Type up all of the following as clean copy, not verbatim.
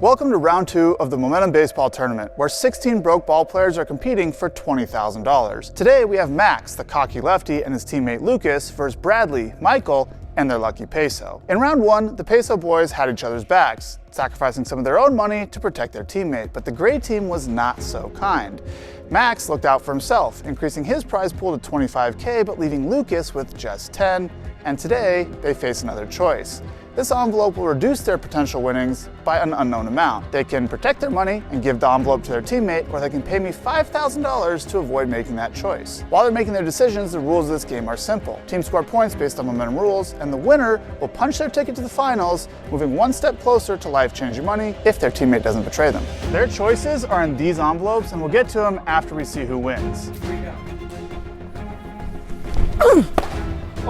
Welcome to round 2 of the Momentum Baseball Tournament, where 16 broke ball players are competing for $20,000. Today we have Max, the cocky lefty, and his teammate Lucas versus Bradley, Michael, and their lucky peso. In round 1, the peso boys had each other's backs, sacrificing some of their own money to protect their teammate, but the gray team was not so kind. Max looked out for himself, increasing his prize pool to $25K, but leaving Lucas with just 10, and today they face another choice. This envelope will reduce their potential winnings by an unknown amount. They can protect their money and give the envelope to their teammate, or they can pay me $5,000 to avoid making that choice. While they're making their decisions, the rules of this game are simple. Teams score points based on momentum rules, and the winner will punch their ticket to the finals, moving one step closer to life-changing money if their teammate doesn't betray them. Their choices are in these envelopes, and we'll get to them after we see who wins.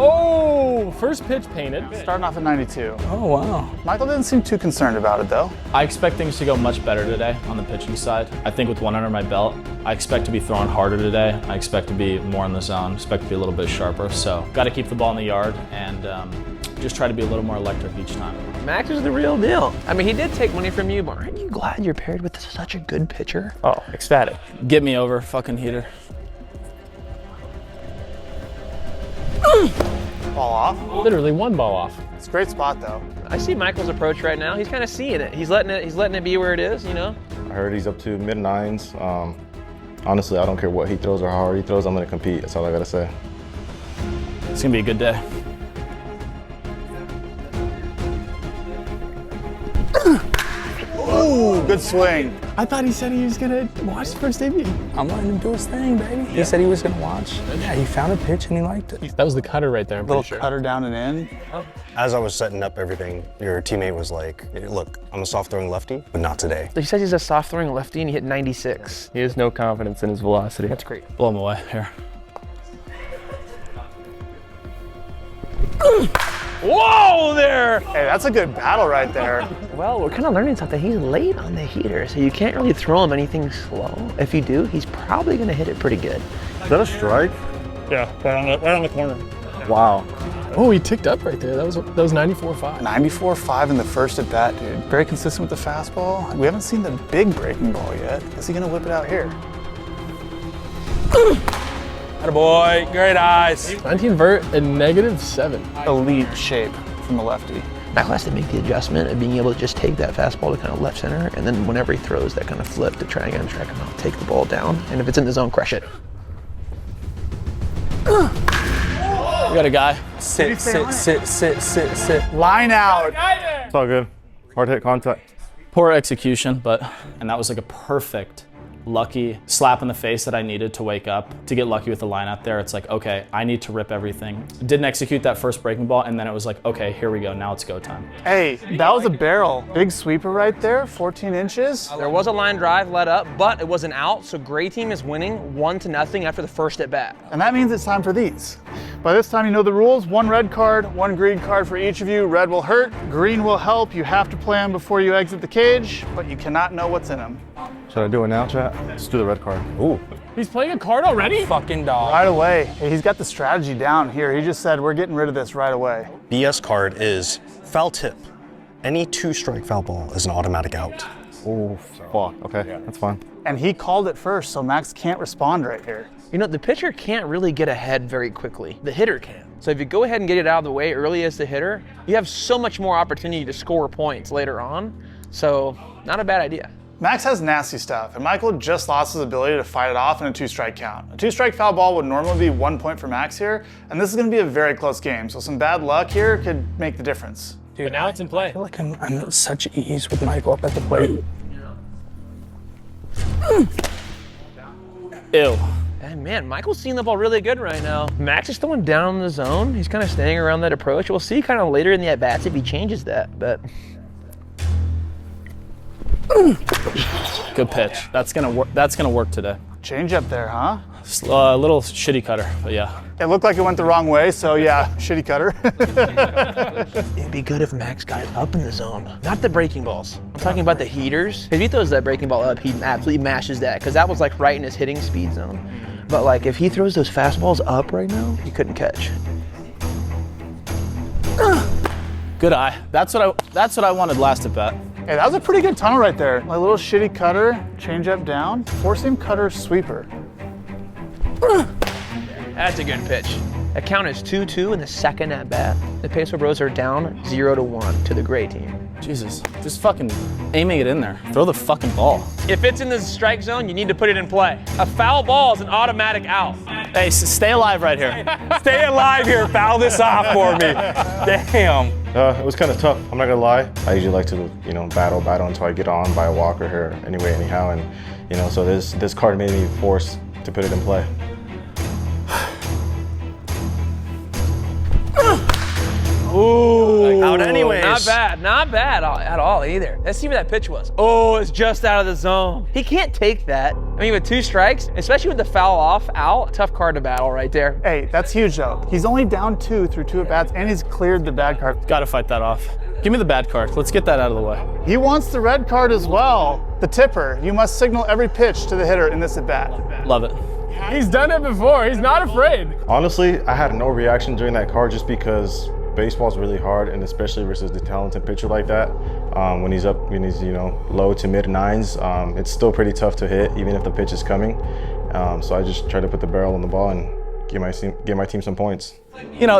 Oh, first pitch painted. Starting off at 92. Oh, wow. Michael didn't seem too concerned about it, though. I expect things to go much better today on the pitching side. I think with one under my belt, I expect to be throwing harder today. I expect to be more in the zone, expect to be a little bit sharper. So, got to keep the ball in the yard and just try to be a little more electric each time. Max is the real deal. I mean, he did take money from you, but aren't you glad you're paired with such a good pitcher? Oh, ecstatic. Get me over, fucking heater. Ball off. Literally one ball off. It's a great spot, though. I see Michael's approach right now. He's kind of seeing it. He's letting it be where it is, you know? I heard he's up to mid-nines. Honestly, I don't care what he throws or how hard he throws, I'm gonna compete. That's all I gotta say. It's gonna be a good day. Ooh, good swing. I thought he said he was gonna watch the first debut. I'm letting him do his thing, baby. He said he was gonna watch. Yeah, he found a pitch and he liked it. That was the cutter right there, I'm Little pretty sure. cutter down and in. As I was setting up everything, your teammate was like, look, I'm a soft-throwing lefty, but not today. He says he's a soft-throwing lefty and he hit 96. He has no confidence in his velocity. That's great. Blow him away, here. Whoa there! Hey, that's a good battle right there. Well, we're kind of learning something. He's late on the heater, so you can't really throw him anything slow. If you do, he's probably gonna hit it pretty good. Is that a strike? Yeah, right on the corner. Wow. Oh, he ticked up right there. That was 94.5. 94.5 in the first at bat, dude. Very consistent with the fastball. We haven't seen the big breaking ball yet. Is he gonna whip it out here? Attaboy, great eyes. 19 vert and -7. Elite shape from the lefty. Michael has to make the adjustment of being able to just take that fastball to kind of left center, and then whenever he throws that kind of flip to try and track him out, take the ball down, and if it's in the zone, crush it. We got a guy. Sit. Line out. It's all good. Hard hit contact. Poor execution, and that was like a perfect, lucky slap in the face that I needed to wake up, to get lucky with the line out there. It's like, okay, I need to rip everything. Didn't execute that first breaking ball, and then it was like, okay, here we go, now it's go time. Hey, that was a barrel. Big sweeper right there, 14 inches. There was a line drive let up, but it was an out, so gray team is winning 1-0 after the first at bat. And that means it's time for these. By this time, you know the rules. 1 red card, 1 green card for each of you. Red will hurt, green will help. You have to play them before you exit the cage, but you cannot know what's in them. Should I do it now, chat? Let's do the red card. Ooh. He's playing a card already? Fucking dog. Right away. Hey, he's got the strategy down here. He just said, we're getting rid of this right away. BS card is foul tip. Any 2-strike foul ball is an automatic out. Ooh, fuck. Okay, that's fine. And he called it first, so Max can't respond right here. You know, the pitcher can't really get ahead very quickly. The hitter can. So if you go ahead and get it out of the way early as the hitter, you have so much more opportunity to score points later on. So, not a bad idea. Max has nasty stuff, and Michael just lost his ability to fight it off in a 2-strike count. A 2-strike foul ball would normally be 1 point for Max here, and this is gonna be a very close game, so some bad luck here could make the difference. Dude, but now it's in play. I feel like I'm at such ease with Michael up at the plate. Ew. And man, Michael's seeing the ball really good right now. Max is throwing down in the zone. He's kind of staying around that approach. We'll see kind of later in the at-bats if he changes that, but. Good pitch. That's gonna work today. Change up there, huh? A little shitty cutter, but yeah. It looked like it went the wrong way, so yeah, shitty cutter. It'd be good if Max got up in the zone. Not the breaking balls. I'm talking about the heaters. If he throws that breaking ball up, he absolutely mashes that, because that was like right in his hitting speed zone. But like if he throws those fastballs up right now, he couldn't catch. Good eye. That's what I wanted last at bat. Hey, that was a pretty good tunnel right there. A little shitty cutter, change up down, four-seam cutter sweeper. That's a good pitch. That count is 2-2 in the second at bat. The Peso Bros are down 0-1 to the gray team. Jesus, just fucking aiming it in there. Throw the fucking ball. If it's in the strike zone, you need to put it in play. A foul ball is an automatic out. Hey, stay alive right here. Stay alive here. Foul this off for me. Damn. It was kind of tough. I'm not gonna lie. I usually like to, battle until I get on by a walker here anyway, anyhow, and so this card made me forced to put it in play. Ooh, out anyways. Not bad at all either. Let's see where that pitch was. Oh, it's just out of the zone. He can't take that. I mean, with 2 strikes, especially with the foul off out, tough card to battle right there. Hey, that's huge though. He's only down 2 through 2 at-bats, and he's cleared the bad card. Gotta fight that off. Give me the bad card. Let's get that out of the way. He wants the red card as well. The tipper. You must signal every pitch to the hitter in this at-bat. Love it. He's done it before. He's not afraid. Honestly, I had no reaction during that card just because baseball's really hard, and especially versus the talented pitcher like that. When he's low to mid 9s, it's still pretty tough to hit even if the pitch is coming. So I just try to put the barrel on the ball and give my team some points.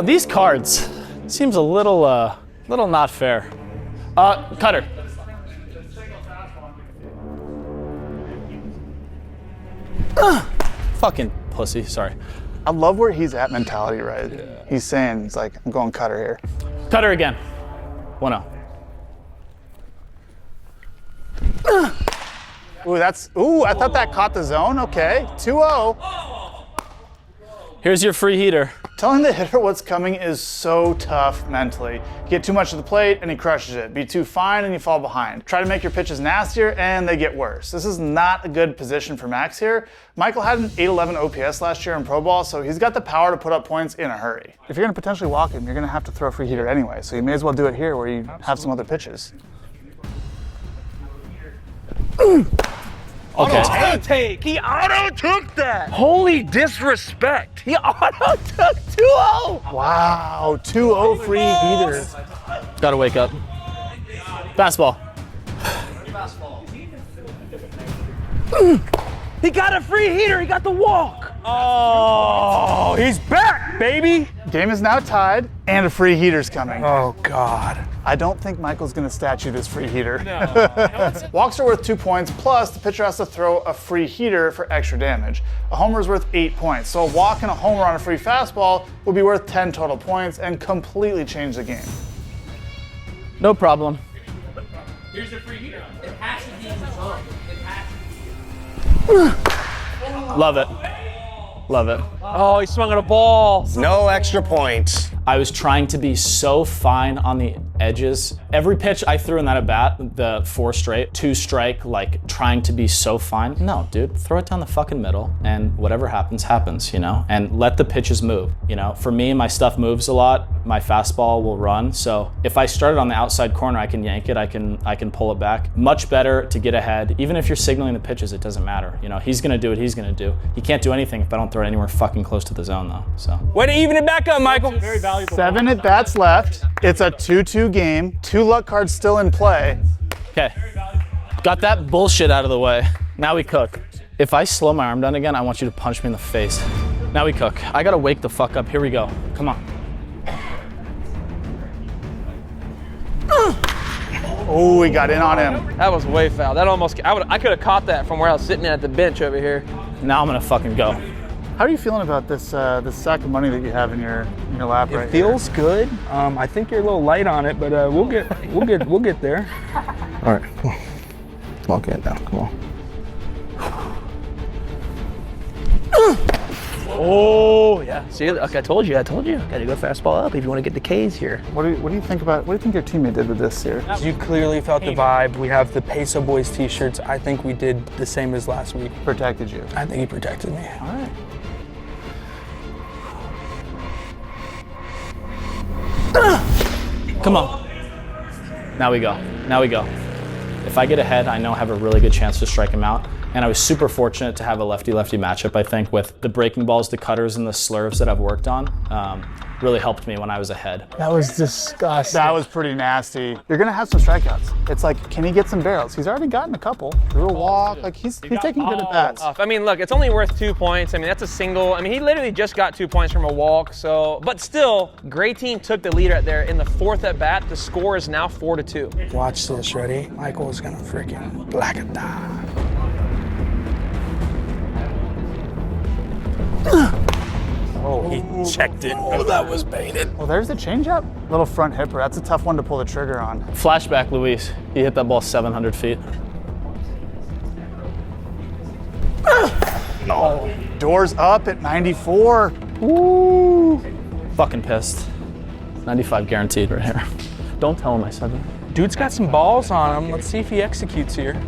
These cards seems a little not fair. Cutter. Fucking pussy. Sorry. I love where he's at mentality, right? Yeah. He's saying, it's like, I'm going cutter here. Cutter again. 1-0. Ooh, I thought that caught the zone. Okay, 2-0. Here's your free heater. Telling the hitter what's coming is so tough mentally. Get too much of the plate and he crushes it. Be too fine and you fall behind. Try to make your pitches nastier and they get worse. This is not a good position for Max here. Michael had an 811 OPS last year in Pro Ball, so he's got the power to put up points in a hurry. If you're gonna potentially walk him, you're gonna have to throw a free heater anyway, so you may as well do it here where you have some other pitches. Okay. Take. He auto-took that. Holy disrespect. He auto-took 2-0. Wow, 2-0 free heater. Gotta wake up. Fastball. He got a free heater. He got the walk. Oh, he's back, baby. Game is now tied and a free heater's coming. Oh, God. I don't think Michael's gonna statue this free heater. No. Walks are worth 2 points, plus the pitcher has to throw a free heater for extra damage. A homer is worth 8 points, so a walk and a homer on a free fastball would be worth 10 total points and completely change the game. No problem. Here's the free heater. It has to be in the zone. It has to be. Love it. Love it. Oh, he swung at a ball. No extra points. I was trying to be so fine on the edges. Every pitch I threw in that at bat, the 4 straight, 2 strike, like trying to be so fine. No, dude, throw it down the fucking middle and whatever happens, happens, and let the pitches move. For me, my stuff moves a lot. My fastball will run. So if I started on the outside corner, I can yank it. I can pull it back. Much better to get ahead. Even if you're signaling the pitches, it doesn't matter. He's gonna do what he's gonna do. He can't do anything if I don't throw it anywhere fucking close to the zone though, so. Way to even it back up, Michael. 7 at bats left. It's a 2-2 game. 2 luck cards still in play. Okay, got that bullshit out of the way. Now we cook. If I slow my arm down again, I want you to punch me in the face. Now we cook. I gotta wake the fuck up. Here we go. Come on. Oh, he got in on him. That was way foul. That almost, I could have caught that from where I was sitting at the bench over here. Now I'm gonna fucking go. How are you feeling about this sack of money that you have in your lap right It feels good. I think you're a little light on it, but we'll get there. All right, come on. Lock it down. Come on. Oh yeah. See, like I told you. Got to go fastball up if you want to get the K's here. What do you think about? What do you think your teammate did with this here? You clearly felt the vibe. We have the Peso Boys t-shirts. I think we did the same as last week. Protected you. I think he protected me. All right. Come on. Now we go. Now we go. If I get ahead, I know I have a really good chance to strike him out. And I was super fortunate to have a lefty-lefty matchup, I think, with the breaking balls, the cutters, and the slurves that I've worked on. really helped me when I was ahead. That was disgusting. That was pretty nasty. You're gonna have some strikeouts. It's like, can he get some barrels? He's already gotten a couple. Threw a walk, like he's taking good at bats. I mean, look, it's only worth 2 points. I mean, that's a single. I mean, he literally just got 2 points from a walk. So, but still, great team took the lead right there in the 4th at bat. The score is now 4-2. Watch this, ready? Michael's gonna freaking black it down. Oh, he checked it. Oh, that was painted. Well, there's the changeup. Little front hipper. That's a tough one to pull the trigger on. Flashback, Luis. He hit that ball 700 feet. No. Doors up at 94. Woo! Fucking pissed. 95 guaranteed right here. Don't tell him I said that. Dude's got some balls on him. Let's see if he executes here.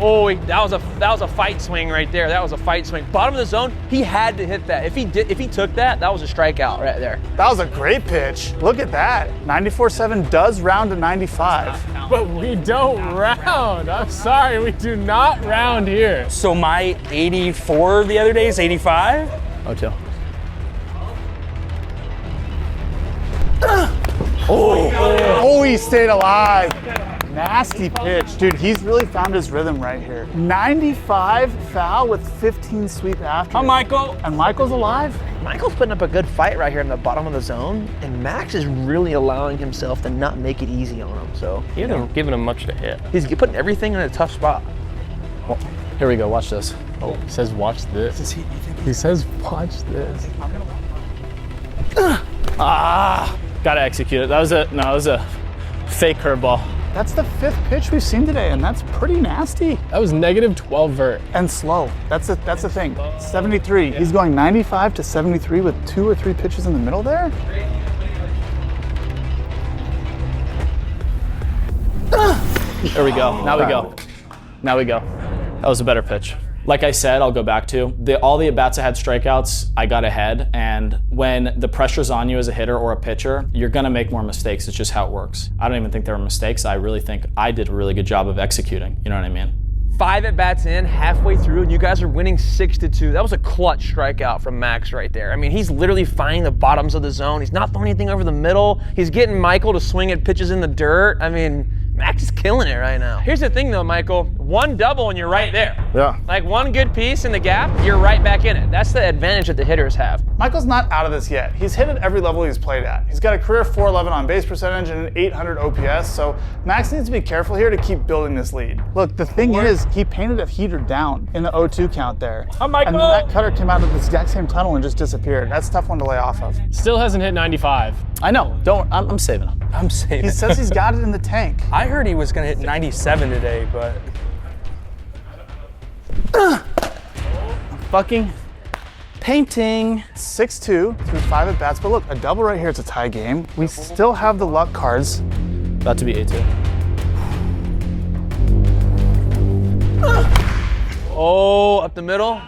Oh, that was a fight swing right there. That was a fight swing. Bottom of the zone, he had to hit that. If he took that, that was a strikeout right there. That was a great pitch. Look at that. 94.7 does round to 95. But we don't round. I'm sorry, we do not round here. So my 84 the other day is 85? Oh, Oh, he stayed alive. Nasty pitch. Dude, he's really found his rhythm right here. 95 foul with 15 sweep after. Hi, Michael. And Michael's alive? Michael's putting up a good fight right here in the bottom of the zone, and Max is really allowing himself to not make it easy on him. So He hasn't given him much to hit. he's putting everything in a tough spot. well, here we go. Watch this. Oh, he says watch this. He says watch this. Gotta execute it. That was a fake curveball. That's the 5th pitch we've seen today, and that's pretty nasty. That was negative 12 vert. And slow. That's the thing. 73. He's going 95 to 73 with 2 or 3 pitches in the middle there. There we go. Now we go. Now we go. That was a better pitch. Like I said, I'll go back to all the at-bats I had strikeouts, I got ahead. And when the pressure's on you as a hitter or a pitcher, you're gonna make more mistakes. It's just how it works. I don't even think there were mistakes. I really think I did a really good job of executing. You know what I mean? 5 at bats in, halfway through, and you guys are winning 6-2. That was a clutch strikeout from Max right there. I mean, he's literally finding the bottoms of the zone. He's not throwing anything over the middle. He's getting Michael to swing at pitches in the dirt. I mean, Max is killing it right now. Here's the thing though, Michael, 1 double and you're right there. Yeah. Like 1 good piece in the gap, you're right back in it. That's the advantage that the hitters have. Michael's not out of this yet. He's hit at every level he's played at. He's got a career .411 on base percentage and an 800 OPS, so Max needs to be careful here to keep building this lead. Look, the thing is, he painted a heater down in the 0-2 count there. Michael! And that cutter came out of the exact same tunnel and just disappeared. That's a tough one to lay off of. Still hasn't hit 95. I know. I'm saving him. I'm saving. He says he's got it in the tank. I heard he was gonna hit 97 today, but Fucking painting. 6-2 through 5 at-bats, but look, a double right here, it's a tie game. We still have the luck cards. About to be 8-2. Oh, up the middle.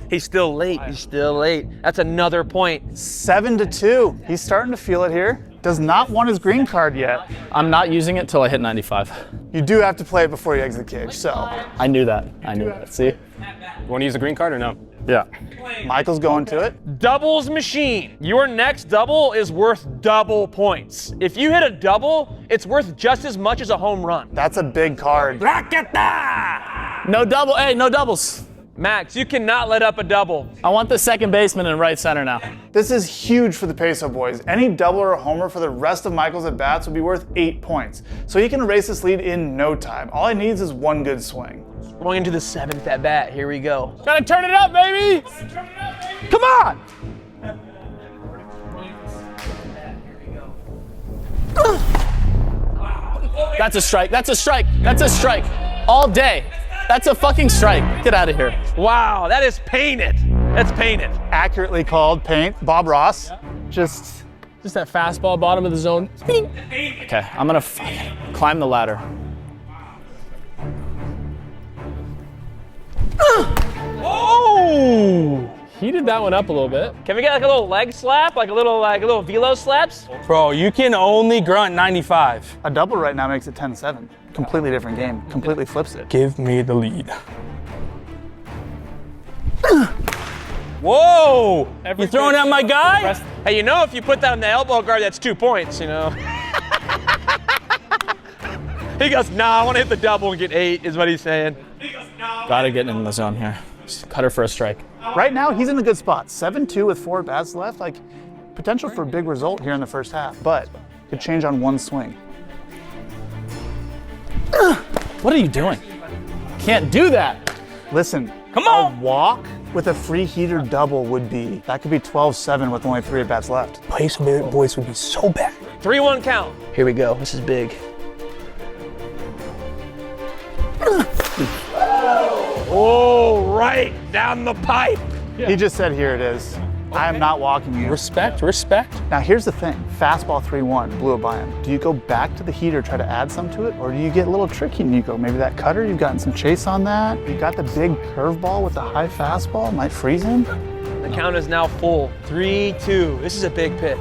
He's still late. He's still late. That's another point. 7-2. He's starting to feel it here. Does not want his green card yet. I'm not using it till I hit 95. You do have to play it before you exit the cage, so. I knew that. See? You want to use the green card or no? Yeah. Michael's going to it. Doubles machine. Your next double is worth double points. If you hit a double, it's worth just as much as a home run. That's a big card. No double. Hey, no doubles. Max, you cannot let up a double. I want the second baseman in right center now. This is huge for the Peso boys. Any double or homer for the rest of Michael's at-bats would be worth 8 points. So he can erase this lead in no time. All he needs is 1 good swing. Going into the 7th at bat. Here we go. Gotta turn it up, baby! Come on! That's a strike. That's a strike. That's a strike. All day. That's a fucking strike. Get out of here. Wow, that is painted. That's painted. Accurately called paint. Bob Ross. Just that fastball, bottom of the zone. Okay, I'm gonna climb the ladder. Oh! Heated that one up a little bit. Can we get like a little leg slap? Like a little velo slaps? bro, you can only grunt 95. a double right now makes it 10-7. Completely different game. Completely flips it. Give me the lead. Whoa! You throwing at my guy? Hey, you know, if you put that on the elbow guard, that's 2 points, you know? He goes, nah, I want to hit the double and get 8, is what he's saying. Gotta get in the zone here. Just cut her for a strike. Right now, he's in a good spot. 7-2 with 4 bats left. Like, potential for a big result here in the first half, but could change on one swing. What are you doing? Can't do that. Listen, Come on. a walk with a free heater double would be, that could be 12-7 with only 3 at-bats left. Pace boys would be so bad. 3-1 count. Here we go. This is big. Oh, right down the pipe. He just said, here it is. I am not walking you. Respect, respect. Now here's the thing, fastball 3-1, blew it by him. Do you go back to the heater, try to add some to it, or do you get a little tricky and you go, maybe that cutter, you've gotten some chase on that, you got the big curveball with the high fastball, might freeze him? The count is now full. 3-2. This is a big pitch.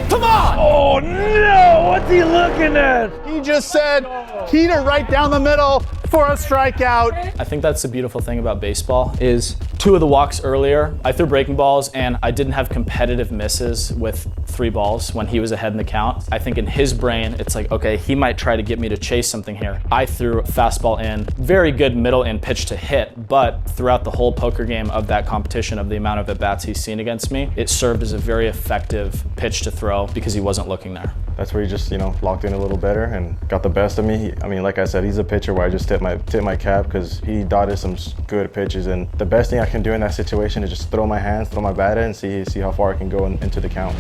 Come on! Oh no! What's he looking at? He just said, heater right down the middle for a strikeout. I think that's the beautiful thing about baseball is 2 of the walks earlier, I threw breaking balls and I didn't have competitive misses with 3 balls when he was ahead in the count. I think in his brain, it's like, okay, he might try to get me to chase something here. I threw a fastball in, very good middle and pitch to hit, but throughout the whole poker game of that competition of the amount of at-bats he's seen against me, it served as a very effective pitch to throw because he wasn't looking there. That's where he just, locked in a little better and got the best of me. I mean, like I said, he's a pitcher where I just tip my cap because he dotted some good pitches. And the best thing I can do in that situation is just throw my hands, throw my bat in, and see how far I can go into the count.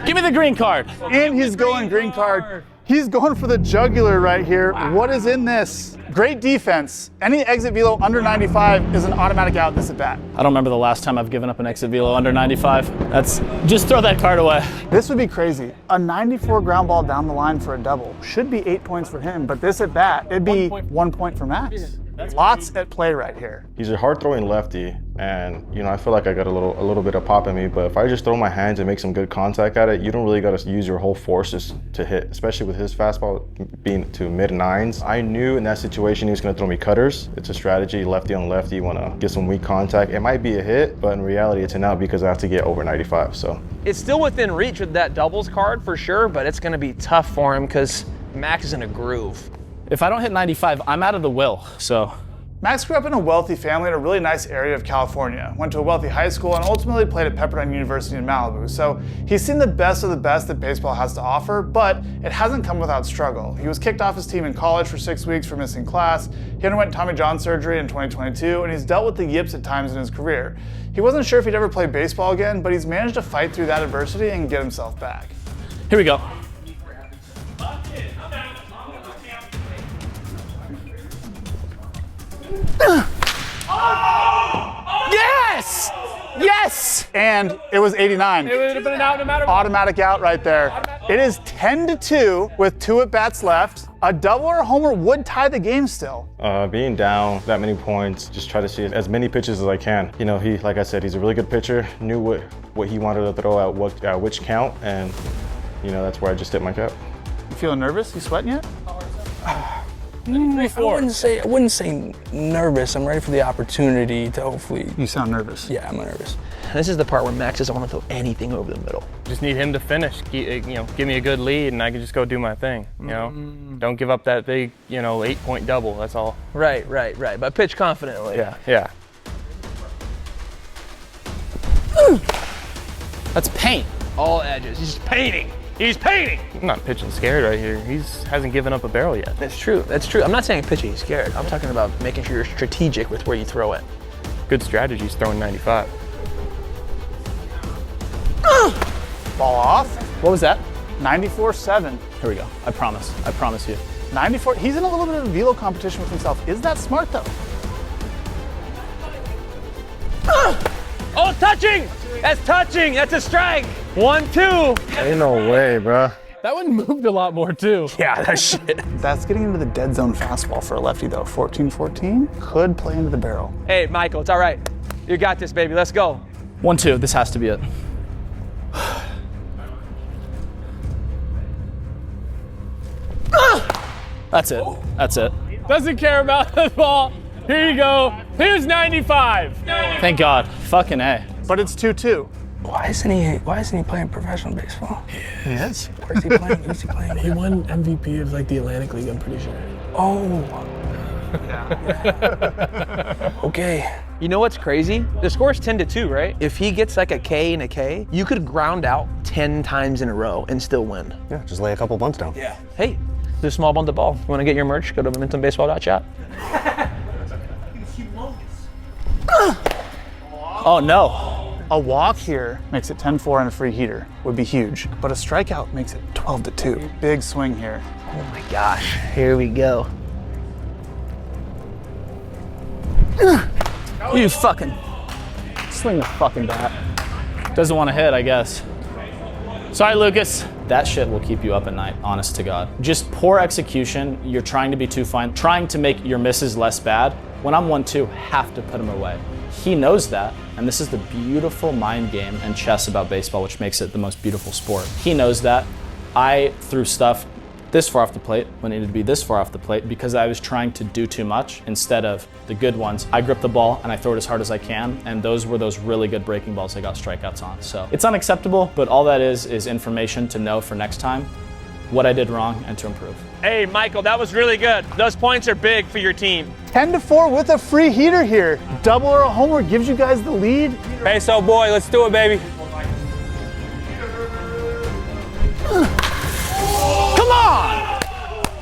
Give me the green card. And he's going green card. He's going for the jugular right here. What is in this? Great defense. Any exit velo under 95 is an automatic out this at bat. I don't remember the last time I've given up an exit velo under 95. Just throw that card away. This would be crazy. A 94 ground ball down the line for a double should be 8 points for him, but this at bat, it'd be 1 point for Max. Lots at play right here. He's a hard throwing lefty, and I feel like I got a little bit of pop in me. But if I just throw my hands and make some good contact at it, you don't really got to use your whole forces to hit. Especially with his fastball being to mid-9s. I knew in that situation he was going to throw me cutters. It's a strategy, lefty on lefty. You want to get some weak contact. It might be a hit, but in reality, it's an out because I have to get over 95. So it's still within reach with that doubles card for sure, but it's going to be tough for him because Max is in a groove. If I don't hit 95, I'm out of the will, so. Max grew up in a wealthy family in a really nice area of California, went to a wealthy high school, and ultimately played at Pepperdine University in Malibu. So he's seen the best of the best that baseball has to offer, but it hasn't come without struggle. He was kicked off his team in college for 6 weeks for missing class. He underwent Tommy John surgery in 2022, and he's dealt with the yips at times in his career. He wasn't sure if he'd ever play baseball again, but he's managed to fight through that adversity and get himself back. Here we go. Yes! Yes! And it was 89. It would have been an out no matter what. Automatic out right there. It is 10-2 with 2 at-bats left. A double or a homer would tie the game still. Being down that many points, just try to see as many pitches as I can. He, like I said, he's a really good pitcher, knew what he wanted to throw at which count, and that's where I just tipped my cap. You feeling nervous? You sweating yet? I wouldn't say nervous. I'm ready for the opportunity to hopefully. You sound nervous. Yeah, I'm nervous. This is the part where Max doesn't want to throw anything over the middle. Just need him to finish. Give me a good lead, and I can just go do my thing. Don't give up that big, 8-point double. That's all. Right. But pitch confidently. Yeah. That's paint. All edges. He's painting. I'm not pitching scared right here. He hasn't given up a barrel yet. That's true. I'm not saying pitching scared. I'm talking about making sure you're strategic with where you throw it. Good strategy is throwing 95. Ball off. What was that? 94-7. Here we go. I promise you. 94. He's in a little bit of a velo competition with himself. Is that smart though? Oh, touching! That's touching. That's a strike. 1-2. Ain't no way, bro. That one moved a lot more too. Yeah, that shit. That's getting into the dead zone fastball for a lefty though. 14-14 could play into the barrel. Hey, Michael, it's all right. You got this, baby. Let's go. 1-2. This has to be it. That's it. Doesn't care about the ball. Here you go. Here's 95. Thank God. Fucking A. But it's 2-2. Why isn't he playing professional baseball? He is. Where's he playing? Who's he playing? He won MVP of like the Atlantic League, I'm pretty sure. Oh. Okay. You know what's crazy? The score's 10-2, right? If he gets like a K and a K, you could ground out 10 times in a row and still win. Yeah, just lay a couple bunts down. Yeah. Hey, do a small bundle ball. You want to get your merch? Go to momentumbaseball.shop. Oh no. A walk here makes it 10-4 and a free heater. Would be huge. But a strikeout makes it 12-2. Big swing here. Oh my gosh, here we go. You fucking swing the fucking bat. Doesn't want to hit, I guess. Sorry, Lucas. That shit will keep you up at night, honest to God. Just poor execution. You're trying to be too fine, trying to make your misses less bad. When I'm 1-2, have to put him away. He knows that, and this is the beautiful mind game and chess about baseball, which makes it the most beautiful sport. He knows that. I threw stuff this far off the plate when it needed to be this far off the plate because I was trying to do too much instead of the good ones. I grip the ball and I throw it as hard as I can, and those were those really good breaking balls I got strikeouts on. So it's unacceptable, but all that is information to know for next time what I did wrong and to improve. Hey, Michael, that was really good. Those points are big for your team. 10-4 with a free heater here. Double or a homer gives you guys the lead. Hey, so boy, let's do it, baby. Come on!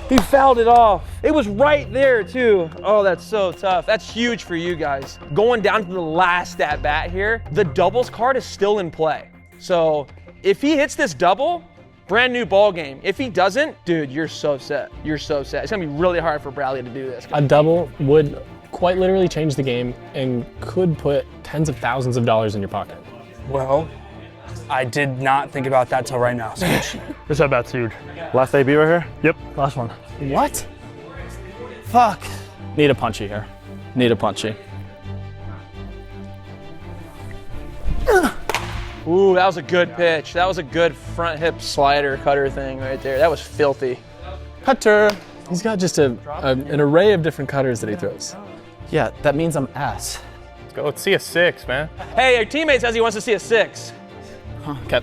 He fouled it off. It was right there, too. Oh, that's so tough. That's huge for you guys. Going down to the last at bat here, the doubles card is still in play. So if he hits this double, brand new ball game. If he doesn't, dude, you're so set. You're so set. It's gonna be really hard for Bradley to do this. A double would quite literally change the game and could put tens of thousands of dollars in your pocket. Well, I did not think about that till right now. This at bat's huge. Last AB right here? Yep, last one. What? Fuck. Need a punchy here. Need a punchy. Ooh, that was a good pitch. That was a good front hip slider cutter thing right there. That was filthy. Cutter. He's got just an array of different cutters that he throws. Yeah, that means I'm ass. Let's go. Let's see a 6, man. Hey, your teammate says he wants to see a 6. Okay.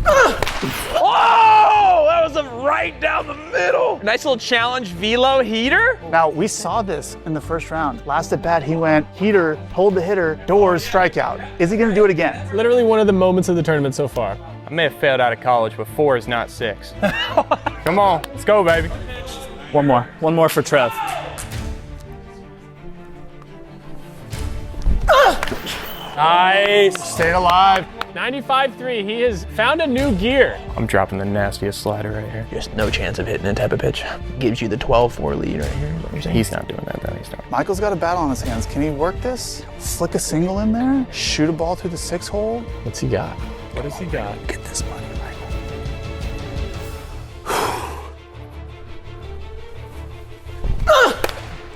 Oh, that was right down the middle. Nice little challenge velo heater. Now, we saw this in the first round. Last at bat, he went heater, hold the hitter, doors, strikeout. Is he gonna do it again? Literally one of the moments of the tournament so far. I may have failed out of college, but 4 is not 6. Come on, let's go, baby. One more for Trev. Nice. Stayed alive. 95-3, he has found a new gear. I'm dropping the nastiest slider right here. Just no chance of hitting that type of pitch. Gives you the 12-4 lead right here. Is what you're saying? He's not doing that, though. He's not. Michael's got a battle on his hands. Can he work this? Flick a single in there? Shoot a ball through the 6 hole? What's he got? What has he got? Get this money, Michael.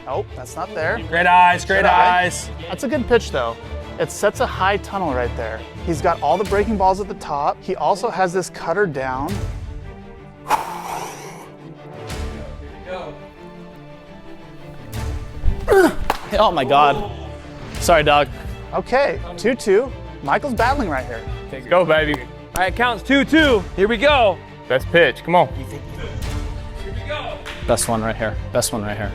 Nope, that's not there. Great eyes, great eyes. That's a good pitch, though. It sets a high tunnel right there. He's got all the breaking balls at the top. He also has this cutter down. Oh my God. Sorry, dog. Okay, 2-2. Michael's battling right here. Let's go, baby. All right, counts 2-2. Here we go. Best pitch. Come on. Best one right here. Best one right here.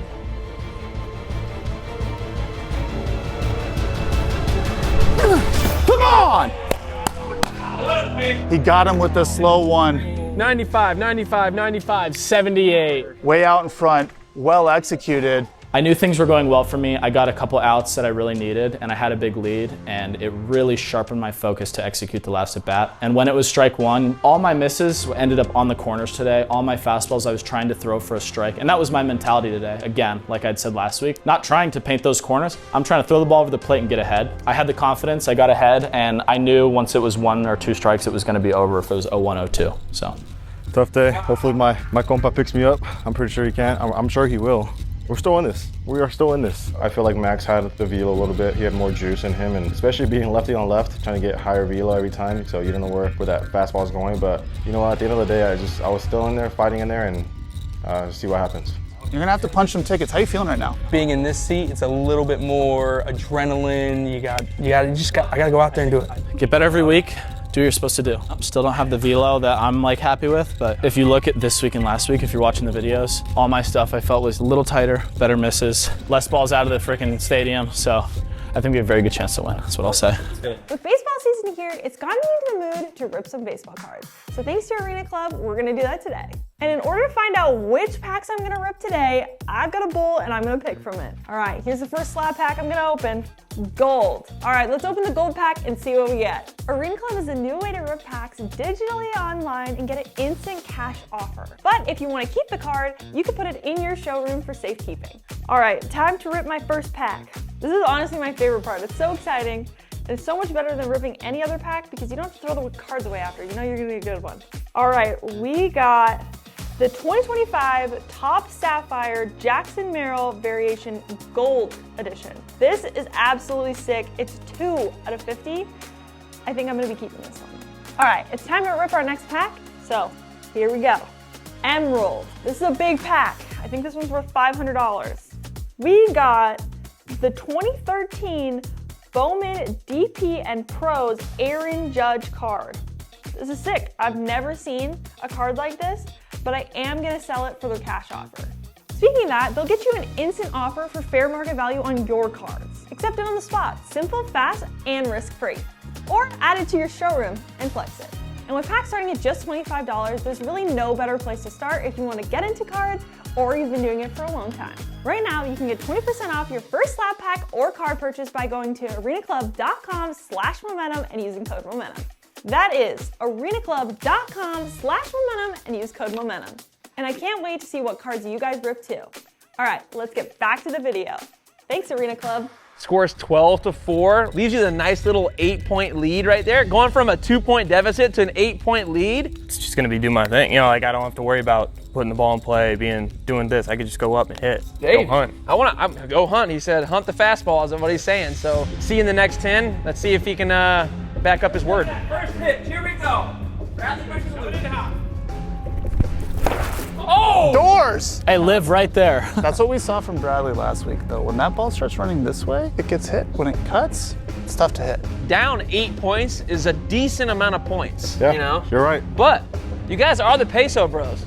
Come on! He got him with the slow one. 95, 95, 95, 78. Way out in front, well executed. I knew things were going well for me. I got a couple outs that I really needed, and I had a big lead, and it really sharpened my focus to execute the last at bat. And when it was strike one, all my misses ended up on the corners today. All my fastballs I was trying to throw for a strike, and that was my mentality today. Again, like I'd said last week, not trying to paint those corners. I'm trying to throw the ball over the plate and get ahead. I had the confidence, I got ahead, and I knew once it was 1 or 2 strikes, it was gonna be over if it was 0-1, 0-2, so. Tough day. Hopefully my compa picks me up. I'm pretty sure he can. I'm sure he will. We're still in this. We are still in this. I feel like Max had the velo a little bit. He had more juice in him, and especially being lefty on left, trying to get higher velo every time, so you don't know where that fastball is going. But you know what? At the end of the day, I was still in there, fighting in there, and see what happens. You're gonna have to punch some tickets. How you feeling right now? Being in this seat, it's a little bit more adrenaline. I gotta go out there and do it. Get better every week. Do what you're supposed to do. Still don't have the velo that I'm like happy with, but if you look at this week and last week, if you're watching the videos, all my stuff I felt was a little tighter, better misses, less balls out of the freaking stadium. So I think we have a very good chance to win. That's what I'll say. With baseball season here, it's gotten me into the mood to rip some baseball cards. So thanks to Arena Club, we're gonna do that today. And in order to find out which packs I'm gonna rip today, I've got a bowl and I'm gonna pick from it. All right, here's the first slab pack I'm gonna open. Gold. All right, let's open the gold pack and see what we get. Arena Club is a new way to rip packs digitally online and get an instant cash offer. But if you wanna keep the card, you can put it in your showroom for safekeeping. All right, time to rip my first pack. This is honestly my favorite part. It's so exciting. It's so much better than ripping any other pack because you don't have to throw the cards away after. You know you're gonna get a good one. All right, we got the 2025 Top Sapphire Jackson Merrill Variation Gold Edition. This is absolutely sick. It's 2 out of 50. I think I'm gonna be keeping this one. All right, it's time to rip our next pack. So here we go. Emerald. This is a big pack. I think this one's worth $500. We got the 2013 Bowman DP and Pros Aaron Judge card. This is sick. I've never seen a card like this, but I am gonna sell it for their cash offer. Speaking of that, they'll get you an instant offer for fair market value on your cards. Accept it on the spot, simple, fast, and risk-free. Or add it to your showroom and flex it. And with packs starting at just $25, there's really no better place to start if you want to get into cards or you've been doing it for a long time. Right now, you can get 20% off your first slab pack or card purchase by going to arenaclub.com/momentum and using code momentum. That is arenaclub.com/momentum and use code momentum. And I can't wait to see what cards you guys rip too. All right, let's get back to the video. Thanks, Arena Club. Scores 12-4, leaves you the nice little 8-point lead right there. Going from a 2-point deficit to an 8-point lead. It's just gonna be do my thing. You know, like I don't have to worry about putting the ball in play, doing this. I could just go up and hit. Hey, go hunt. I'm go hunt. He said hunt the fastball is what he's saying. So see you in the next 10. Let's see if he can back up his word. First pitch, here we go. Bradley pushes it in the hop. Oh! Doors! Hey, live right there. That's what we saw from Bradley last week, though. When that ball starts running this way, it gets hit. When it cuts, it's tough to hit. Down 8 points is a decent amount of points. Yeah, you know? you're right. But you guys are the Peso Bros.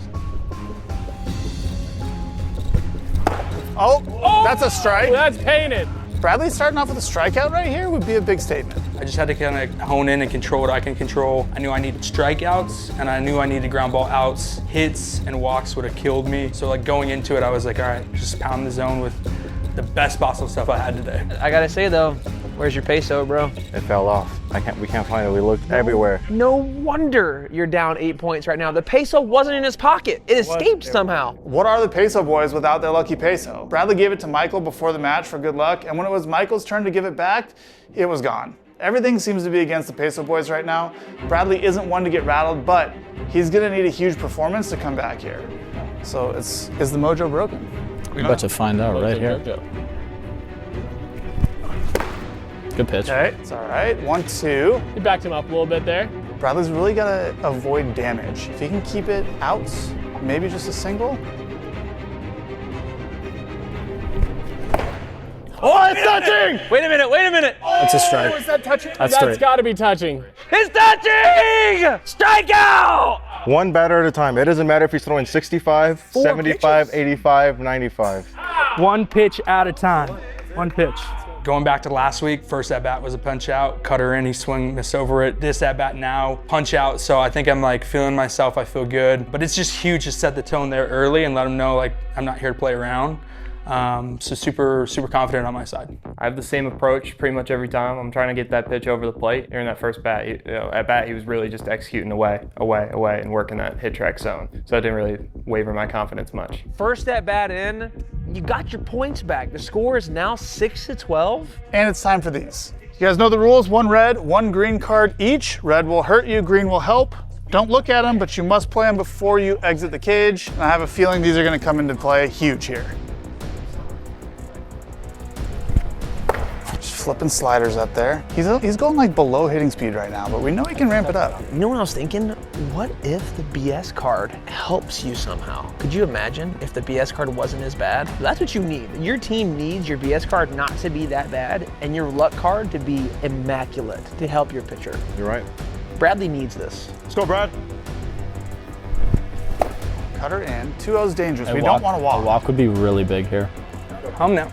Oh, that's a strike. That's painted. Bradley starting off with a strikeout right here would be a big statement. I just had to kind of hone in and control what I can control. I knew I needed strikeouts, and I knew I needed ground ball outs. Hits and walks would have killed me. So like going into it, I was like, all right, just pound the zone with the best possible stuff I had today. I gotta say though, where's your Peso, bro? It fell off. We can't find it. We looked everywhere. No wonder you're down 8 points right now. The Peso wasn't in his pocket. It escaped somehow. What are the Peso boys without their lucky peso? Bradley gave it to Michael before the match for good luck, and when it was Michael's turn to give it back, it was gone. Everything seems to be against the Peso boys right now. Bradley isn't one to get rattled, but he's gonna need a huge performance to come back here. So is the mojo broken? We're about to find out right here. Good pitch. Okay, it's all right. 1-2. He backed him up a little bit there. Bradley's really gotta avoid damage. If he can keep it out, maybe just a single. Oh, it's touching! Wait a minute. That's a strike. Is that touching? That's That's straight. gotta be touching. It's touching! Strikeout! One batter at a time. It doesn't matter if he's throwing 65, 75, 85, 95. One pitch at a time. One pitch. Going back to last week, first at bat was a punch out, cutter in, he swung, missed over it. This at bat now, punch out. So I think I'm like feeling myself, I feel good. But it's just huge to set the tone there early and let them know like I'm not here to play around. So super confident on my side. I have the same approach pretty much every time. I'm trying to get that pitch over the plate. During that first bat, at bat, he was really just executing away, and working that hit track zone. So it didn't really waver my confidence much. First at bat in, you got your points back. The score is now 6-12. And it's time for these. You guys know the rules. 1 red, 1 green card each. Red will hurt you, green will help. Don't look at them, but you must play them before you exit the cage. And I have a feeling these are gonna come into play huge here. flipping sliders up there. He's going like below hitting speed right now, but we know he can ramp it up. You know what I was thinking? What if the BS card helps you somehow? Could you imagine if the BS card wasn't as bad? That's what you need. Your team needs your BS card not to be that bad and your luck card to be immaculate to help your pitcher. You're right. Bradley needs this. Let's go, Brad. Cutter in, 2-0's dangerous. We don't want to walk. A walk would be really big here. Home now.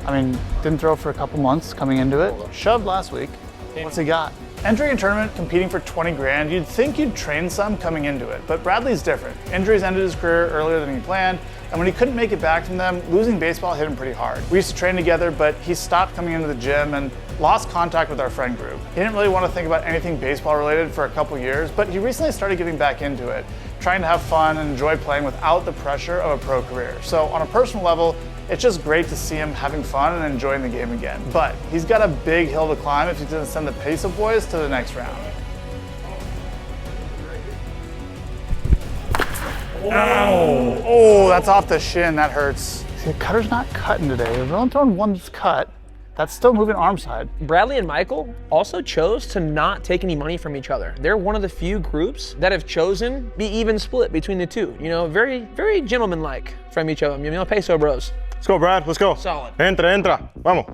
I mean, didn't throw for a couple months coming into it. Shoved last week. What's he got? Entering a tournament, competing for 20 grand, you'd think you'd train some coming into it, but Bradley's different. Injuries ended his career earlier than he planned, and when he couldn't make it back from them, losing baseball hit him pretty hard. We used to train together, but he stopped coming into the gym and lost contact with our friend group. He didn't really want to think about anything baseball related for a couple years, but he recently started getting back into it, trying to have fun and enjoy playing without the pressure of a pro career. So on a personal level, it's just great to see him having fun and enjoying the game again. But he's got a big hill to climb if he doesn't send the Peso boys to the next round. Ow! Oh, that's off the shin, that hurts. See, the cutter's not cutting today. We've only thrown one that's cut. That's still moving arm side. Bradley and Michael also chose to not take any money from each other. They're one of the few groups that have chosen be even split between the two. You know, very, very gentlemanlike from each of them. You know, Peso bros. Let's go, Brad. Let's go. Solid. Entra. Vamos.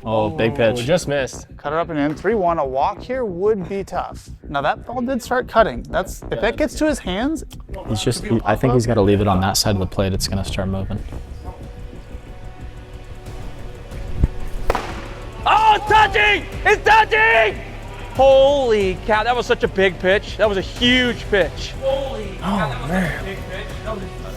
Oh, big pitch. Just missed. Cutter up and in, 3-1. A walk here would be tough. Now that ball did start cutting. If that gets to his hands. I think he's got to leave it on that side of the plate. It's going to start moving. Oh, it's touching! It's touching! Holy cow, that was such a big pitch. That was a huge pitch. Holy cow, that was such a big pitch.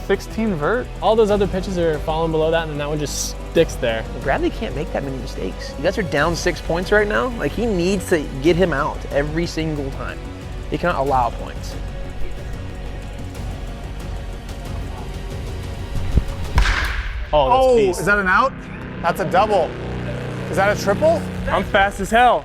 16 vert. All those other pitches are falling below that, and then that one just sticks there. Bradley can't make that many mistakes. You guys are down 6 points right now. Like, he needs to get him out every single time. He cannot allow points. Oh, is that an out? That's a double. Is that a triple? I'm fast as hell.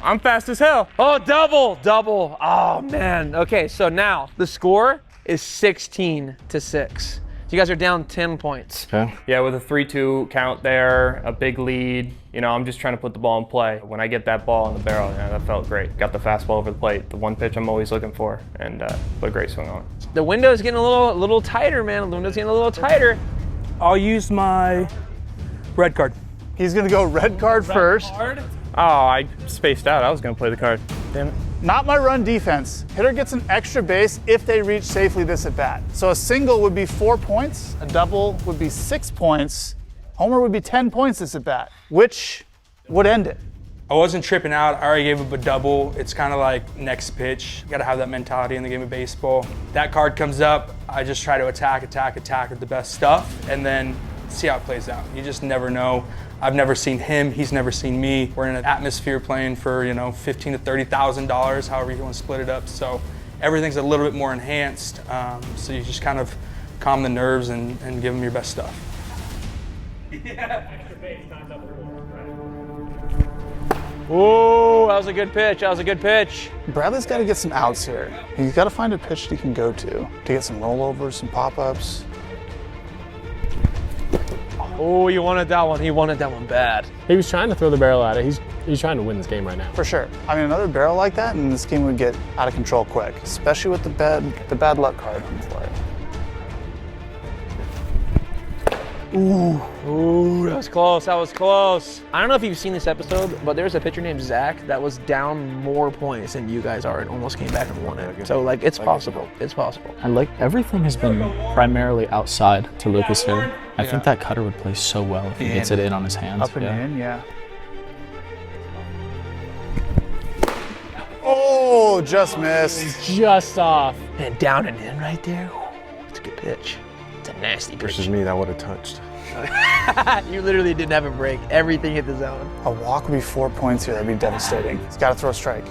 Oh, double. Oh, man. Okay, so now the score is 16-6. So you guys are down 10 points. Okay. Yeah, with a 3-2 count there, a big lead, you know, I'm just trying to put the ball in play. When I get that ball in the barrel, yeah, that felt great. Got the fastball over the plate, the one pitch I'm always looking for, and put a great swing on it. The window's getting a little tighter, man. The window's getting a little tighter. I'll use my red card. He's gonna go red card first. Oh, I spaced out. I was going to play the card. Damn it. Not my run defense. Hitter gets an extra base if they reach safely this at bat. So a single would be 4 points, a double would be 6 points, homer would be 10 points this at bat, which would end it. I wasn't tripping out. I already gave up a double. It's kind of like next pitch. You got to have that mentality in the game of baseball. That card comes up. I just try to attack with the best stuff, and then see how it plays out. You just never know. I've never seen him. He's never seen me. We're in an atmosphere playing for, you know, $15,000 to $30,000, however you want to split it up. So everything's a little bit more enhanced. So you just kind of calm the nerves and give them your best stuff. Whoa, that was a good pitch. Bradley's got to get some outs here. He's got to find a pitch he can go to get some rollovers, some pop-ups. Oh, you wanted that one. He wanted that one bad. He was trying to throw the barrel at it. He's trying to win this game right now. For sure. I mean, another barrel like that, and this game would get out of control quick, especially with the bad luck card for it. Ooh, that was close. I don't know if you've seen this episode, but there's a pitcher named Zach that was down more points than you guys are and almost came back and won it. So, like, it's possible. It's possible. I like everything has been primarily outside to Lucas here. I think that cutter would play so well if he gets it in on his hands. Up and in, yeah. Oh, just missed. Just off. And down and in right there. It's a good pitch. It's a nasty pitch. Versus me, that would have touched. You literally didn't have a break. Everything hit the zone. A walk would be 4 points here. That'd be devastating. He's got to throw a strike.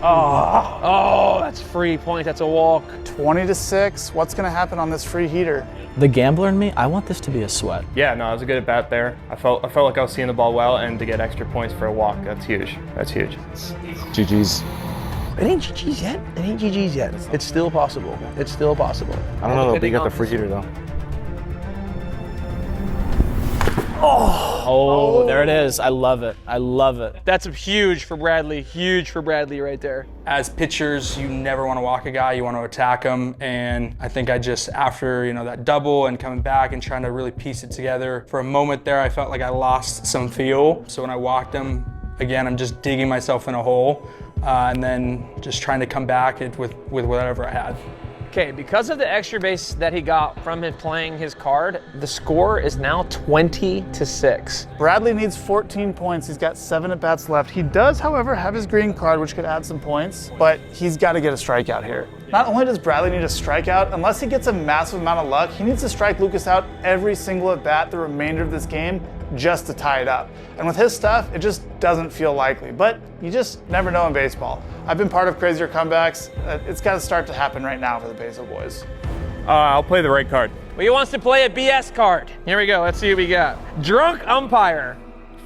Oh, that's free point. That's a walk. 20-6. What's going to happen on this free heater? The gambler in me, I want this to be a sweat. Yeah, no, it was a good at bat there. I felt like I was seeing the ball well, and to get extra points for a walk, that's huge. GG's. It ain't GG's yet. It's still possible. I don't know though, but you got the free heater though. Oh, there it is. I love it. I love it. That's huge for Bradley. Huge for Bradley right there. As pitchers, you never want to walk a guy, you want to attack him. And I think I just, after that double and coming back and trying to really piece it together, for a moment there, I felt like I lost some feel. So when I walked him, again, I'm just digging myself in a hole and then just trying to come back with whatever I had. Okay, because of the extra base that he got from him playing his card, the score is now 20-6. Bradley needs 14 points. He's got 7 at-bats left. He does, however, have his green card, which could add some points, but he's got to get a strikeout here. Not only does Bradley need a strikeout, unless he gets a massive amount of luck, he needs to strike Lucas out every single at-bat the remainder of this game just to tie it up. And with his stuff, it just doesn't feel likely, but you just never know in baseball. I've been part of crazier comebacks. It's got to start to happen right now for the Basil boys. I'll play the right card. Well, he wants to play a BS card. Here we go, let's see what we got. Drunk umpire.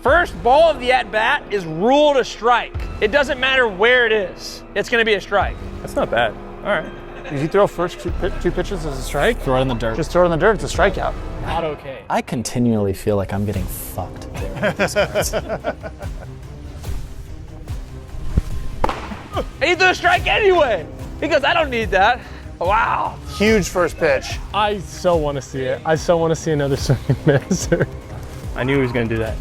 First ball of the at-bat is ruled a strike. It doesn't matter where it is. It's gonna be a strike. That's not bad. All right. If you throw first two pitches as a strike, Throw it in the dirt. just throw it in the dirt, it's a strikeout. Not okay. I continually feel like I'm getting fucked there with these cards. And he threw a strike anyway. He goes, I don't need that. Wow. Huge first pitch. I so want to see it. I so want to see another swing and miss. I knew he was going to do that.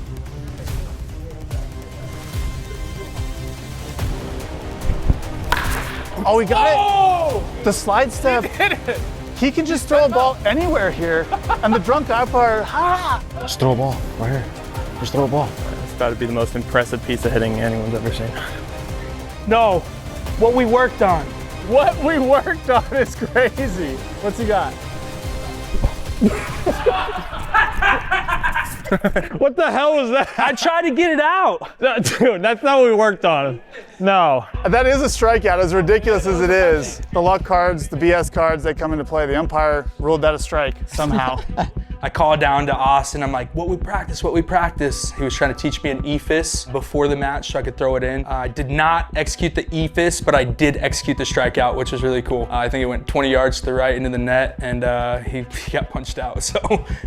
Oh, he got it. The slide step. He can just throw a ball anywhere here. And the drunk umpire, Just throw a ball right here. Just throw a ball. It's got to be the most impressive piece of hitting anyone's ever seen. No, what we worked on. What we worked on is crazy. What's he got? What the hell was that? I tried to get it out. No, dude, that's not what we worked on. No. that is a strikeout, as ridiculous as it is. The luck cards, the BS cards, they come into play. The umpire ruled that a strike somehow. I called down to Austin. I'm like, what we practice. He was trying to teach me an eFIS before the match so I could throw it in. I did not execute the eFIS, but I did execute the strikeout, which was really cool. I think it went 20 yards to the right into the net, and he got punched out. So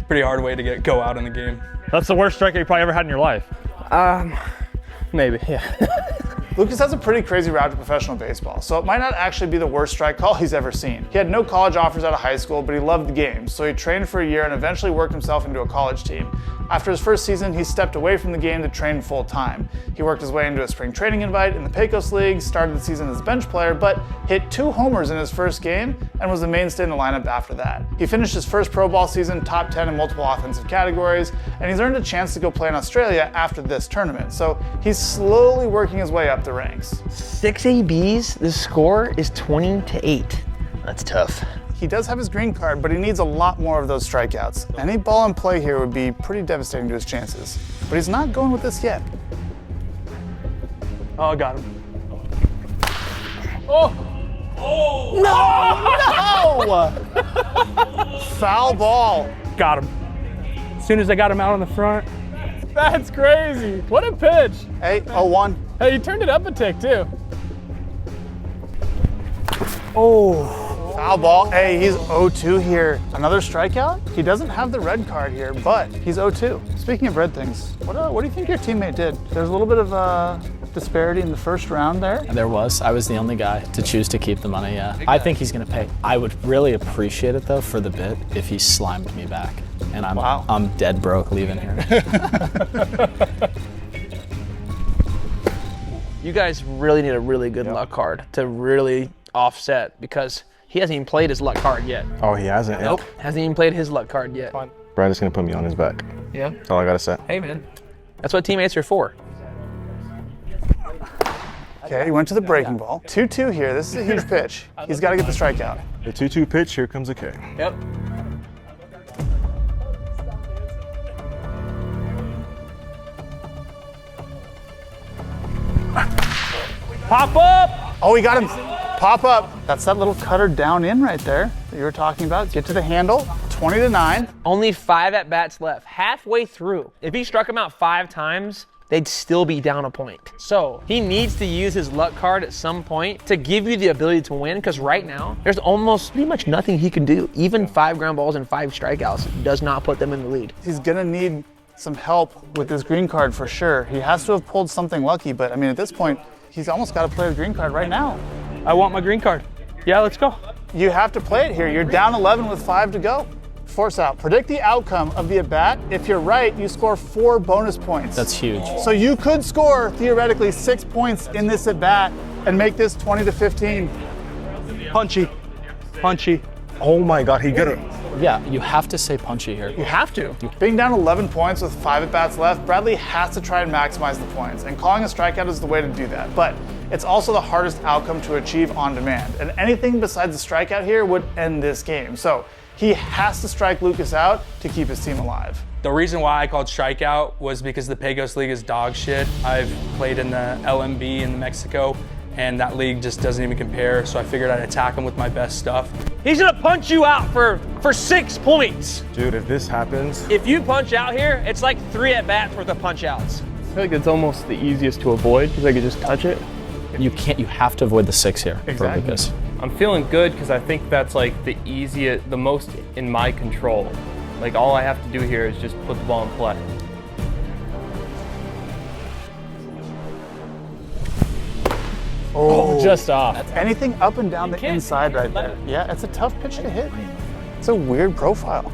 pretty hard way to go out in the game. That's the worst strikeout you probably ever had in your life. Maybe, yeah. Lucas has a pretty crazy route to professional baseball, so it might not actually be the worst strike call he's ever seen. He had no college offers out of high school, but he loved the game, so he trained for a year and eventually worked himself into a college team. After his first season, he stepped away from the game to train full time. He worked his way into a spring training invite in the Pecos League, started the season as a bench player, but hit 2 homers in his first game and was the mainstay in the lineup after that. He finished his first pro ball season top 10 in multiple offensive categories, and he's earned a chance to go play in Australia after this tournament, so he's slowly working his way up the ranks. 6 ABs, the score is 20-8. That's tough. He does have his green card, but he needs a lot more of those strikeouts. Any ball in play here would be pretty devastating to his chances. But he's not going with this yet. Oh, I got him. No! Foul ball. Got him. As soon as I got him out on the front. That's crazy. What a pitch. Hey, 0-1. Hey, you turned it up a tick too. Foul ball. Hey, he's 0-2 here. Another strikeout? He doesn't have the red card here, but he's 0-2. Speaking of red things, what do you think your teammate did? There's a little bit of disparity in the first round there. There was. I was the only guy to choose to keep the money, yeah. I think he's gonna pay. I would really appreciate it though for the bit if he slimed me back. And I'm dead broke leaving here. You guys really need a really good luck card to really offset because he hasn't even played his luck card yet. Oh, he hasn't? Nope, hasn't even played his luck card yet. Bradley's gonna put me on his back. Yeah. That's all I gotta say. Hey, man. That's what teammates are for. Okay, he went to the breaking ball. 2-2 here. This is a huge pitch. He's got to get the strikeout. The 2-2 pitch, here comes a K. Yep. Pop up! Oh, he got him. Pop up. That's that little cutter down in right there that you were talking about. Get to the handle. 20-9. Only 5 at-bats left, halfway through. If he struck him out 5 times, they'd still be down a point. So he needs to use his luck card at some point to give you the ability to win, because right now, there's almost pretty much nothing he can do. Even 5 ground balls and 5 strikeouts does not put them in the lead. He's gonna need some help with this green card for sure. He has to have pulled something lucky, but I mean, at this point, he's almost got to play the green card right now. I want my green card. Yeah, let's go. You have to play it here. You're down 11 with 5 to go. Force out. Predict the outcome of the at-bat. If you're right, you score 4 bonus points. That's huge. So you could score, theoretically, 6 points in this at-bat and make this 20 to 15. Punchy. Punchy. Oh my God, he got it. Yeah, you have to say punchy here. You have to. Being down 11 points with 5 at-bats left, Bradley has to try and maximize the points, and calling a strikeout is the way to do that. But it's also the hardest outcome to achieve on demand, and anything besides the strikeout here would end this game. So he has to strike Lucas out to keep his team alive. The reason why I called strikeout was because the Pecos League is dog shit. I've played in the LMB in Mexico, and that league just doesn't even compare, so I figured I'd attack him with my best stuff. He's gonna punch you out for 6 points. Dude, if this happens, If you punch out here, it's like 3 at-bats worth of punch outs. I feel like it's almost the easiest to avoid because I could just touch it. You have to avoid the 6 here for Exactly. Lucas. I'm feeling good because I think that's like the easiest, the most in my control. Like all I have to do here is just put the ball in play. Oh, just off. Anything up and down the inside right there. Yeah, it's a tough pitch to hit. It's a weird profile.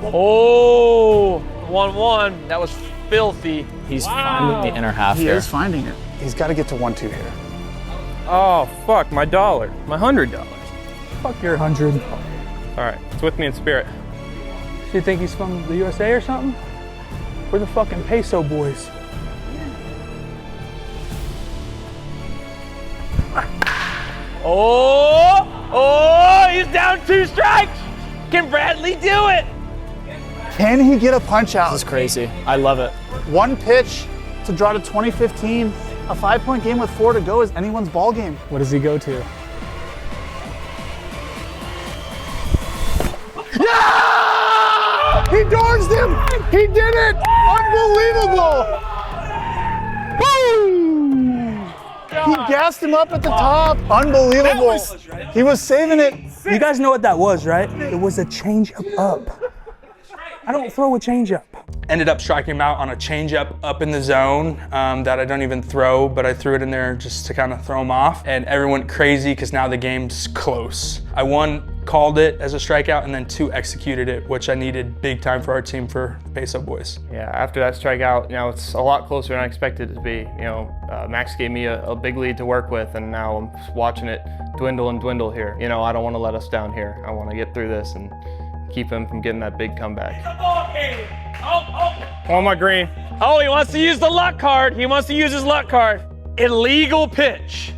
Oh, 1-1. That was filthy. He's finding the inner half He here. is finding it. He's got to get to 1-2 here. Oh, fuck, my $1, my $100. Fuck your 100. All right, it's with me in spirit. Do you think he's from the USA or something? We're the fucking peso boys. Oh, he's down 2 strikes. Can Bradley do it? Can he get a punch out? This is crazy. I love it. One pitch to draw to 2015. A 5-point game with 4 to go is anyone's ball game. What does he go to? Yeah! He dodged him! He did it! Unbelievable! Boom! He gassed him up at the top. Unbelievable. He was saving it. You guys know what that was, right? It was a changeup up. I don't throw a changeup. Ended up striking him out on a changeup up in the zone that I don't even throw, but I threw it in there just to kind of throw him off. And everyone went crazy because now the game's close. I called it as a strikeout, and then 2 executed it, which I needed big time for our team for the Peso boys. Yeah, after that strikeout, it's a lot closer than I expected it to be. Max gave me a big lead to work with, and now I'm watching it dwindle and dwindle here. I don't want to let us down here. I want to get through this and keep him from getting that big comeback. On my green. Oh, he wants to use the luck card. He wants to use his luck card. Illegal pitch.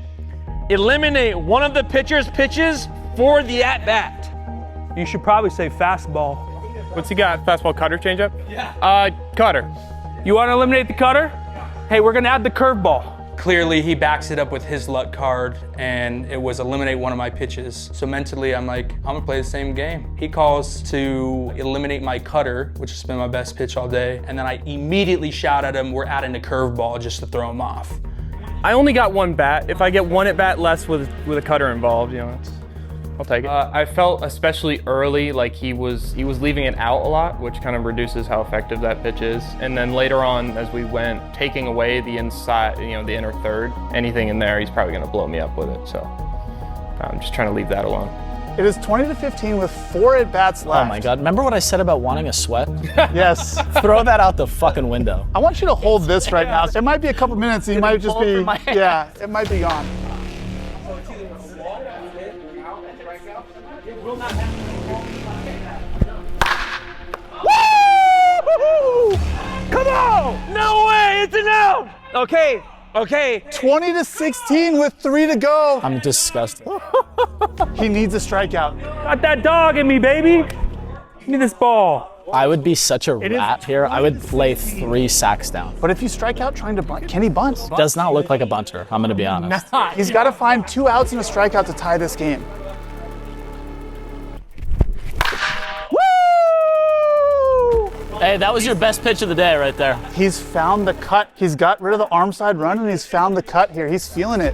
Eliminate one of the pitcher's pitches for the at-bat. You should probably say fastball. What's he got? Fastball, cutter, changeup? Yeah. Cutter. You want to eliminate the cutter? Hey, we're going to add the curveball. Clearly, he backs it up with his luck card, and it was eliminate one of my pitches. So mentally, I'm like, I'm gonna play the same game. He calls to eliminate my cutter, which has been my best pitch all day, and then I immediately shout at him, we're adding a curveball just to throw him off. I only got 1 bat. If I get 1 at bat less with a cutter involved, I'll take it. I felt especially early like he was leaving it out a lot, which kind of reduces how effective that pitch is. And then later on, as we went, taking away the inside, the inner third, anything in there, he's probably going to blow me up with it. So I'm just trying to leave that alone. It is 20 to 15 with 4 at-bats left. Oh my God. Remember what I said about wanting a sweat? Yes. Throw that out the fucking window. I want you to hold this right now. It might be a couple minutes and you might just be, yeah, it might be gone. Woo! Come on! No way, it's an out! Okay. 20 to 16 with 3 to go. I'm disgusted. He needs a strikeout. Got that dog in me, baby. Give me this ball. I would be such a rat here. I would lay 3 sacks down. But if you strike out trying to bunt, can he bunt? Does not look like a bunter, I'm gonna be honest. He's got to find 2 outs and a strikeout to tie this game. Hey, that was your best pitch of the day right there. He's found the cut. He's got rid of the arm side run and he's found the cut here. He's feeling it.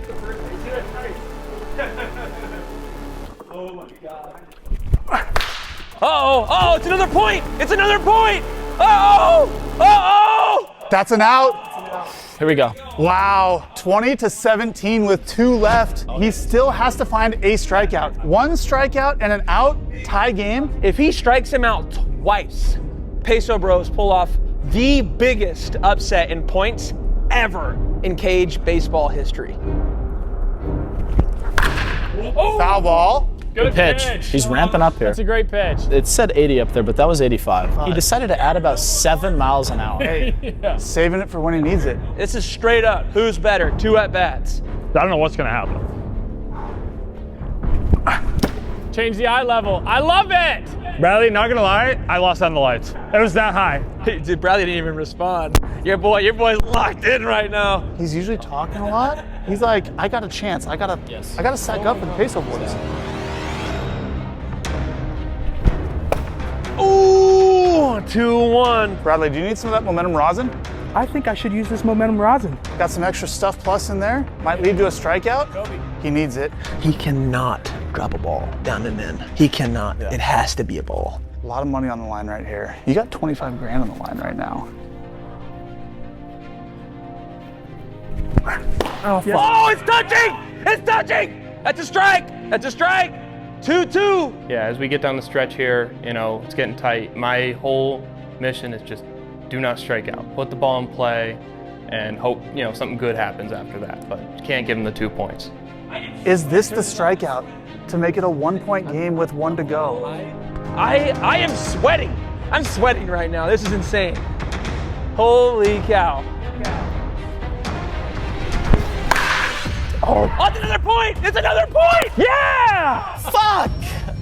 Oh, it's another point. It's another point. Oh. That's an out. Here we go. Wow, 20-17 with 2 left. He still has to find a strikeout. 1 strikeout and an out, tie game. If he strikes him out twice, Peso Bros pull off the biggest upset in points ever in cage baseball history. Foul ball. Good pitch. He's ramping up here. That's a great pitch. It said 80 up there, but that was 85. He decided to add about 7 miles an hour. Hey, saving it for when he needs it. This is straight up. Who's better? 2 at-bats. I don't know what's gonna happen. Change the eye level. I love it. Bradley, not gonna lie, I lost on the lights. It was that high. Dude, Bradley didn't even respond. Your boy's locked in right now. He's usually talking a lot. He's like, I got a chance. I gotta sack up for the Peso boys. Ooh, 2-1. Bradley, do you need some of that momentum rosin? I think I should use this momentum rosin. Got some extra stuff plus in there. Might lead to a strikeout. He needs it. He cannot drop a ball down and in. He cannot. It has to be a ball. A lot of money on the line right here. You got 25 grand on the line right now. Oh, fuck. Oh, it's touching! It's touching! That's a strike! That's a strike! 2-2. Yeah, as we get down the stretch here, it's getting tight. My whole mission is just do not strike out. Put the ball in play and hope, something good happens after that. But you can't give him the 2 points. Is this the strikeout to make it a 1-point game with 1 to go? I am sweating. I'm sweating right now. This is insane. Holy cow. Oh, it's another point! It's another point! Yeah! Fuck!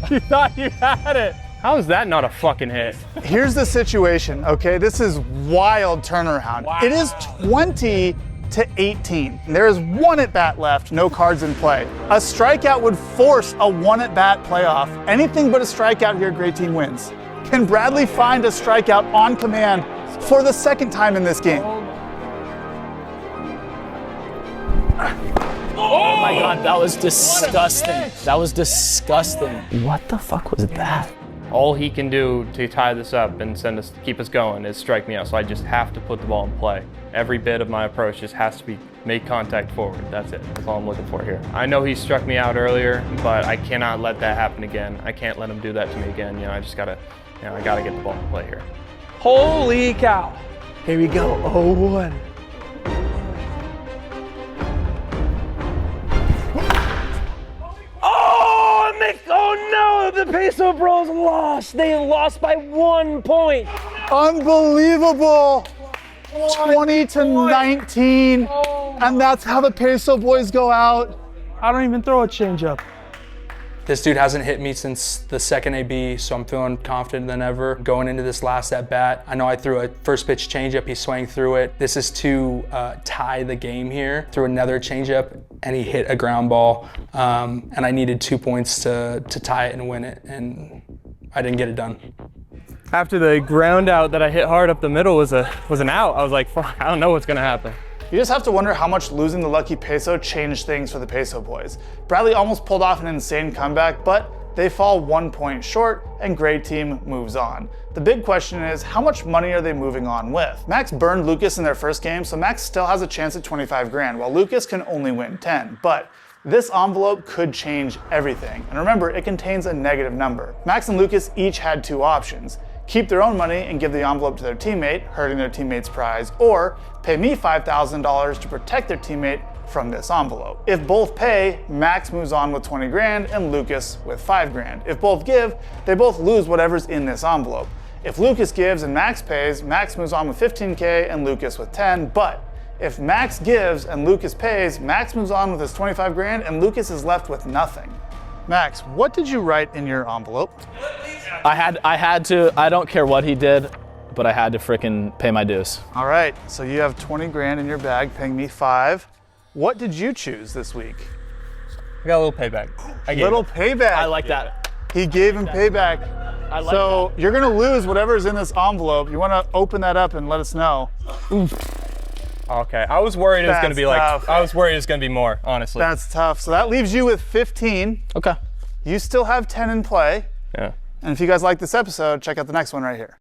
You thought you had it. How is that not a fucking hit? Here's the situation, okay? This is wild turnaround. Wow. It is 20-18. There is 1 at-bat left, no cards in play. A strikeout would force a 1 at-bat playoff. Anything but a strikeout here, great team wins. Can Bradley find a strikeout on command for the 2nd time in this game? Oh my God, that was disgusting. That was disgusting. What the fuck was that? All he can do to tie this up and keep us going is strike me out. So I just have to put the ball in play. Every bit of my approach just has to be make contact forward. That's it. That's all I'm looking for here. I know he struck me out earlier, but I cannot let that happen again. I can't let him do that to me again. I just gotta, I gotta get the ball in play here. Holy cow. Here we go. 0-1. Oh no, the Peso Bros lost. They lost by 1 point. Unbelievable. 20-19. And that's how the Peso boys go out. I don't even throw a changeup. This dude hasn't hit me since the 2nd AB, so I'm feeling confident than ever going into this last at bat. I know I threw a first pitch changeup, he swung through it. This is to tie the game here. Threw another changeup and he hit a ground ball, and I needed 2 points to tie it and win it, and I didn't get it done. After the ground out that I hit hard up the middle was an out, I was like, fuck, I don't know what's gonna happen. You just have to wonder how much losing the lucky Peso changed things for the Peso boys. Bradley almost pulled off an insane comeback, but they fall 1 point short and great team moves on. The big question is, how much money are they moving on with? Max burned Lucas in their first game, so Max still has a chance at 25 grand, while Lucas can only win 10. But this envelope could change everything. And remember, it contains a negative number. Max and Lucas each had 2 options. Keep their own money and give the envelope to their teammate, hurting their teammate's prize, or pay me $5,000 to protect their teammate from this envelope. If both pay, Max moves on with 20 grand and Lucas with 5 grand. If both give, they both lose whatever's in this envelope. If Lucas gives and Max pays, Max moves on with 15K and Lucas with 10, but if Max gives and Lucas pays, Max moves on with his 25 grand and Lucas is left with nothing. Max, what did you write in your envelope? I had to, I don't care what he did, but I had to frickin' pay my dues. All right, so you have 20 grand in your bag, paying me 5. What did you choose this week? I got a little payback. Payback. I like that. He gave him payback. I like So you're gonna lose whatever's in this envelope. You wanna open that up and let us know. Okay, I was worried it was gonna be tough. I was worried it was gonna be more, honestly. That's tough. So that leaves you with 15. Okay. You still have 10 in play. Yeah. And if you guys like this episode, check out the next one right here.